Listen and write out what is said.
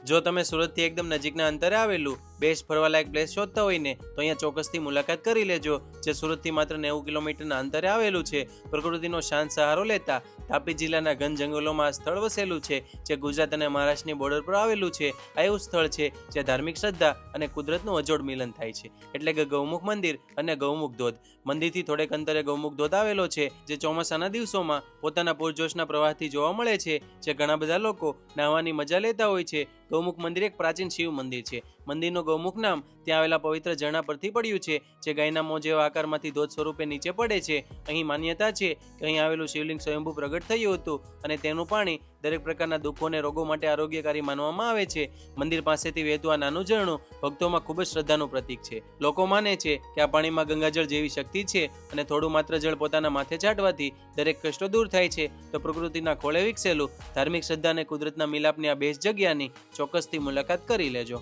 જો તમે સુરતથી એકદમ નજીકના અંતરે આવેલું બેસ્ટ ફરવાલાયક પ્લેસ શોધતા હોય ને તો અહીંયા ચોક્કસથી મુલાકાત કરી લેજો, જે સુરતથી માત્ર 90 કિલોમીટરના અંતરે આવેલું છે. પ્રકૃતિનો શાંત સહારો લેતા તાપી જિલ્લાના ઘન જંગલોમાં આ સ્થળ વસેલું છે, જે ગુજરાત અને મહારાષ્ટ્રની બોર્ડર પર આવેલું છે. આ એવું સ્થળ છે જ્યાં ધાર્મિક શ્રદ્ધા અને કુદરતનું અજોડ મિલન થાય છે, એટલે કે ગૌમુખ મંદિર અને ગૌમુખ ધોધ. મંદિરથી થોડેક અંતરે ગૌમુખ ધોધ આવેલો છે, જે ચોમાસાના દિવસોમાં પોતાના પૂરજોશના પ્રવાહથી જોવા મળે છે, જે ઘણા બધા લોકો નાહવાની મજા લેતા હોય છે. ગૌમુખ મંદિર એક પ્રાચીન શિવ મંદિર છે. મંદિરનું ગૌમુખ નામ ત્યાં આવેલા પવિત્ર ઝરણા પરથી પડ્યું છે, જે ગાયના મોં જેવા આકારમાંથી ધોધ સ્વરૂપે નીચે પડે છે. અહીં માન્યતા છે કે અહીં આવેલું શિવલિંગ સ્વયંભૂ પ્રગટ થયું હતું અને તેનું પાણી દરેક પ્રકારના દુઃખો અને રોગો માટે આરોગ્યકારી માનવામાં આવે છે. મંદિર પાસેથી વહેતું આ નાનું ઝરણું ભક્તોમાં ખૂબ જ શ્રદ્ધાનું પ્રતીક છે. લોકો માને છે કે આ પાણીમાં ગંગાજળ જેવી શક્તિ છે અને થોડું માત્ર જળ પોતાના માથે છાંટવાથી દરેક કષ્ટો દૂર થાય છે. તો પ્રકૃતિના ખોળે વિકસેલું ધાર્મિક શ્રદ્ધા અને કુદરતના મિલાપની આ બેસ્ટ જગ્યાની ચોક્કસથી મુલાકાત કરી લેજો.